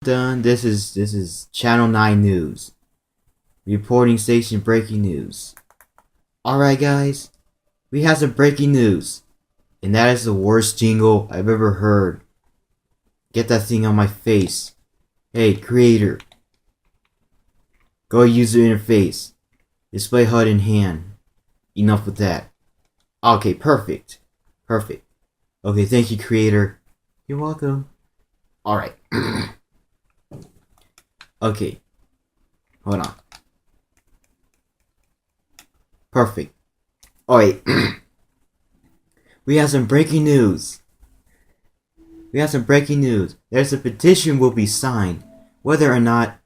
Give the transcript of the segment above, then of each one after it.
dun. This is Channel 9 News. Reporting station breaking news. Alright guys, we have some breaking news. And that is the worst jingle I've ever heard. Get that thing on my face. Hey creator. Go user interface. Display HUD in hand. Enough with that. Okay, perfect. Perfect. Okay, thank you creator. You're welcome. Alright. Okay. Hold on. Perfect. Alright. We have some breaking news. There's a petition will be signed. Whether or not...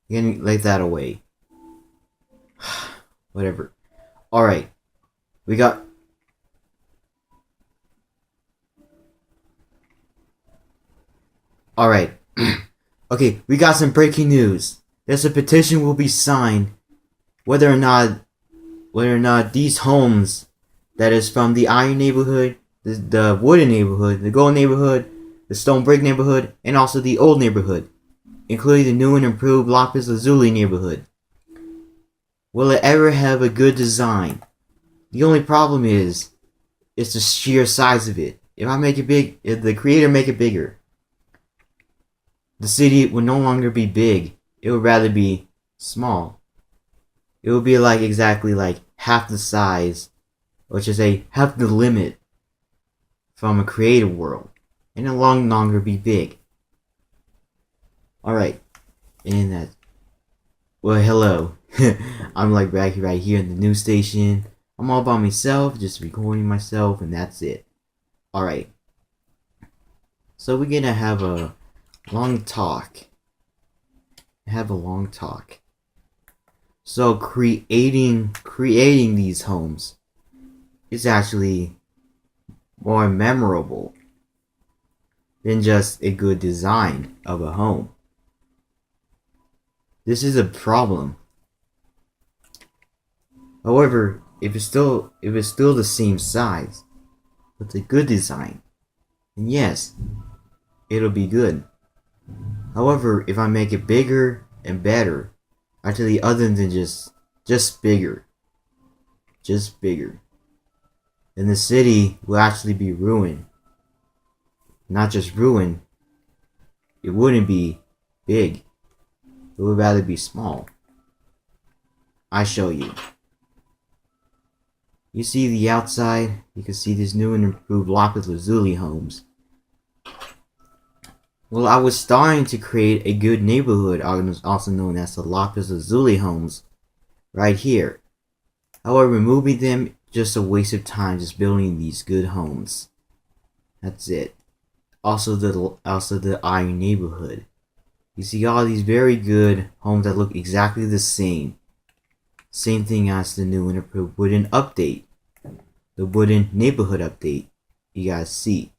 You can lay that away. Whatever. Alright. We got... Alright. Okay, we got some breaking news. There's a petition will be signed whether or not these homes that is from the Iron neighborhood, the Wooden neighborhood, the Gold neighborhood, the Stone Brick neighborhood, and also the Old neighborhood, including the new and improved Lapis Lazuli neighborhood. Will it ever have a good design? The only problem is the sheer size of it. If I make it big, if the creator make it bigger, the city would no longer be big. It would rather be small. It would be like exactly like half the size, or should say half the limit from a creative world, and it will no longer be big. Alright, and that. Well, hello. I'm like right here in the news station. I'm all by myself, just recording myself, and that's it. Alright. So we're gonna have a long talk. So creating these homes is actually more memorable than just a good design of a home. This is a problem. However, if it's still the same size with a good design, then yes, it'll be good. However, if I make it bigger and better, actually other than just bigger, then the city will actually be ruined. Not just ruined, it wouldn't be big. It would rather be small. I show you. You see the outside, you can see these new and improved Lapis Lazuli homes. Well, I was starting to create a good neighborhood, also known as the Lapis Lazuli homes, right here. However, removing them, just a waste of time just building these good homes. That's it. Also the Iron neighborhood. You see all these very good homes that look exactly the same. Same thing as the new and improved Wooden update. The Wooden neighborhood update. You guys see.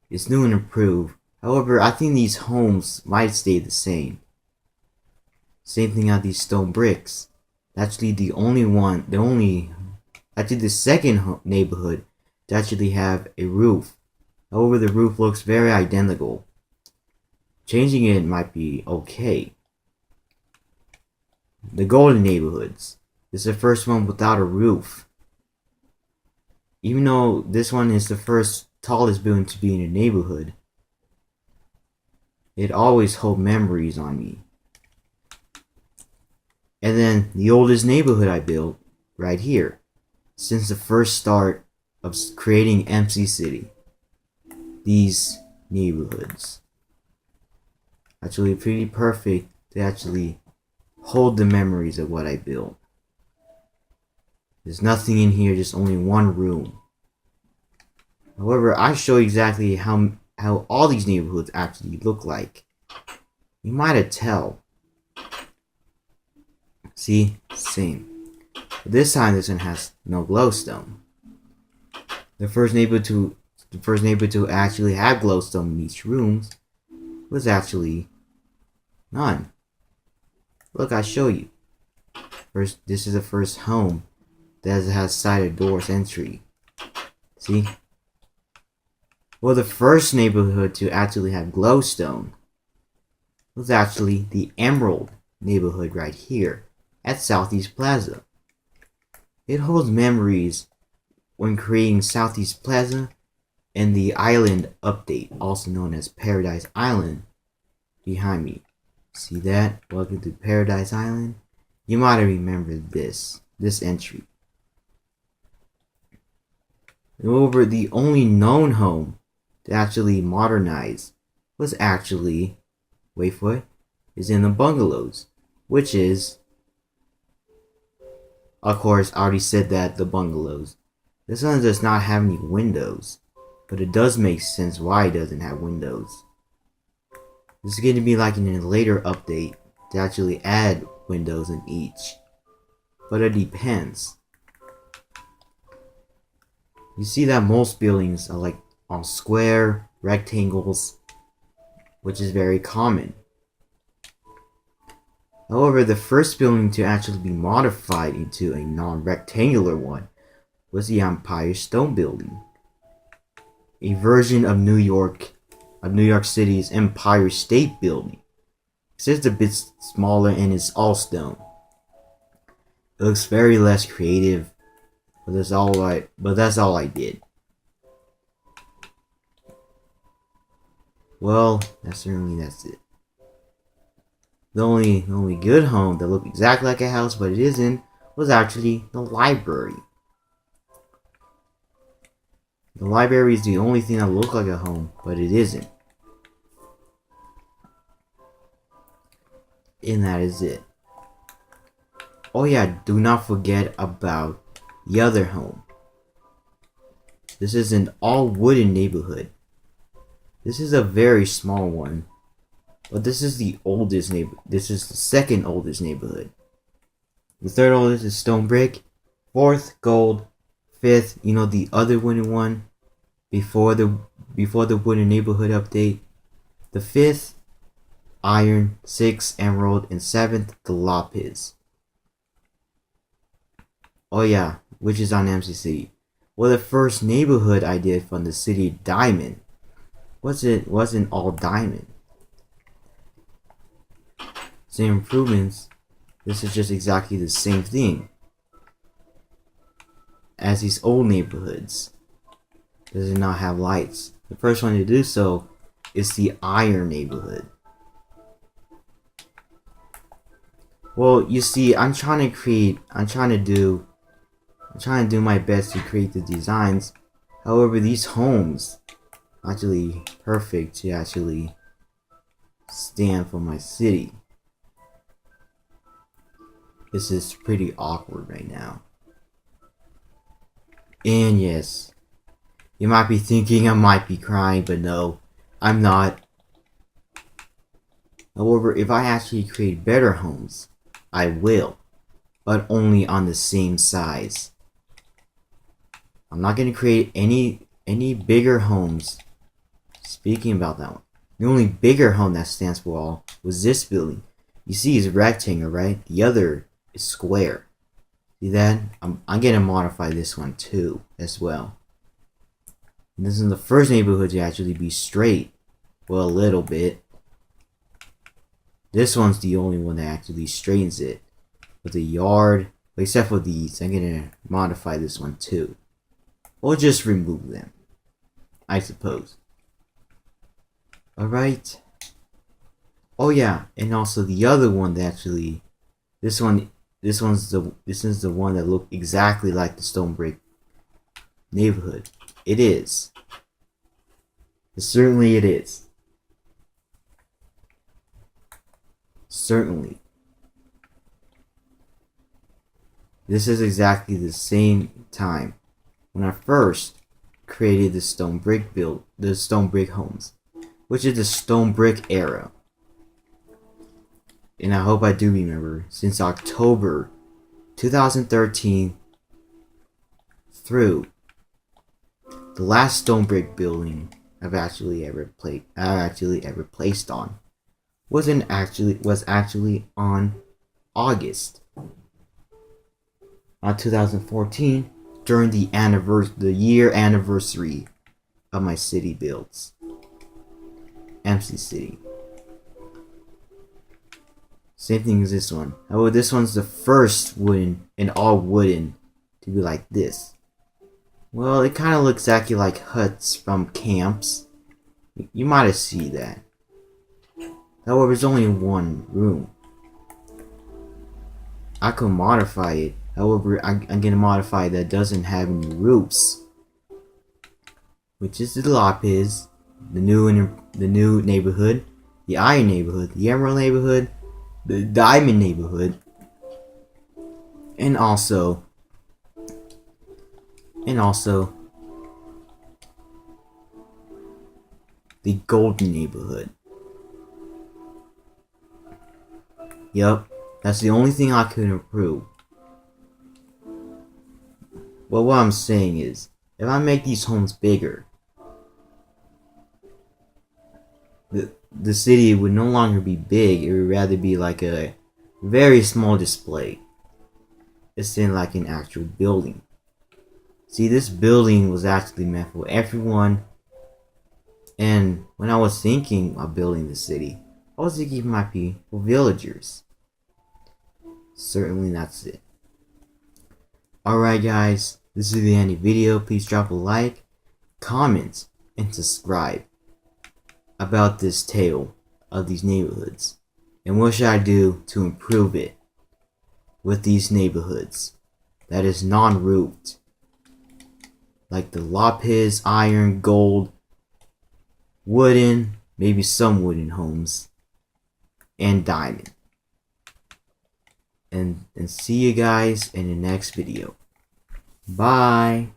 It's new and improved. However, I think these homes might stay the same. Same thing on these stone bricks. Actually, the second neighborhood to actually have a roof. However, the roof looks very identical. Changing it might be okay. The Golden neighborhoods. This is the first one without a roof. Even though this one is the first tallest building to be in a neighborhood, it always holds memories on me. And then the oldest neighborhood I built, right here, since the first start of creating MC City. These neighborhoods. Actually pretty perfect to actually hold the memories of what I built. There's nothing in here, just only one room. However, I show exactly how all these neighborhoods actually look like. You might have tell. See? Same. But this time this one has no glowstone. The first neighbor to actually have glowstone in each room was actually none. Look, I show you. This is the first home that has sided doors entry. See? Well, the first neighborhood to actually have glowstone was actually the Emerald neighborhood right here at Southeast Plaza. It holds memories when creating Southeast Plaza and the island update, also known as Paradise Island, behind me. See that? Welcome to Paradise Island. You might have remembered this entry. Moreover, the only known home to actually modernize was actually, wait for it, is in the bungalows, which is, of course, I already said that, the bungalows. This one does not have any windows, but it does make sense why it doesn't have windows. This is going to be like in a later update to actually add windows in each, but it depends. You see that most buildings are like on square rectangles, which is very common. However, the first building to actually be modified into a non-rectangular one was the Empire Stone Building, a version of New York City's Empire State Building. It's just a bit smaller and it's all stone. It looks very less creative, but that's all I did. Well, that's it. The only good home that looked exactly like a house, but it isn't, was actually the library. The library is the only thing that looked like a home, but it isn't. And that is it. Oh yeah, do not forget about the other home. This is an all wooden neighborhood. This is a very small one, but this is the oldest This is the second oldest neighborhood. The third oldest is stone brick. Fourth, gold. Fifth, the other wooden one before the wooden neighborhood update. The fifth, iron. Sixth, emerald, and seventh, the lapis. Oh yeah, which is on MCC. Well, the first neighborhood I did from the city diamond wasn't all diamond. Same improvements. This is just exactly the same thing as these old neighborhoods. Does not have lights. The first one to do so is the iron neighborhood. Well, you see, I'm trying to do my best to create the designs. However, these homes are actually perfect to actually stand for my city. This is pretty awkward right now. And yes, you might be thinking I might be crying, but no, I'm not. However, if I actually create better homes, I will, but only on the same size. I'm not going to create any bigger homes. Speaking about that one, the only bigger home that stands for all was this building. You see it's rectangle, right? The other is square. See that? I'm going to modify this one too, as well. And this is the first neighborhood to actually be straight. Well, a little bit. This one's the only one that actually straightens it. With the yard, except for these, I'm going to modify this one too. Or just remove them, I suppose. Alright. Oh yeah, and also the other one that actually, this is the one that looked exactly like the stone brick neighborhood. It is. Certainly it is. Certainly. This is exactly the same time when I first created the stone brick homes, which is the stone brick era. And I hope I do remember, since October 2013 through the last stone brick building I've actually ever placed on was actually on August 2014 during the year anniversary of my city builds. MC City. Same thing as this one. However, this one's the first wooden and all wooden to be like this. Well, it kind of looks exactly like huts from camps. You might have seen that. However, it's only one room. I could modify it. However, I'm gonna modify that doesn't have any roofs, which is the Lapis, the new neighborhood, the Iron neighborhood, the Emerald neighborhood, the Diamond neighborhood, and also the Golden neighborhood. Yup, that's the only thing I could improve. Well, what I'm saying is, if I make these homes bigger, the city would no longer be big. It would rather be like a very small display. It's in like an actual building. See, this building was actually meant for everyone. And when I was thinking of building the city, I was thinking it might be for villagers. Certainly that's it. Alright guys, this is the end of the video. Please drop a like, comment, and subscribe about this tale of these neighborhoods. And what should I do to improve it with these neighborhoods that is non-roofed? Like the Lapis, Iron, Gold, Wooden, maybe some wooden homes, and Diamond. And see you guys in the next video. Bye.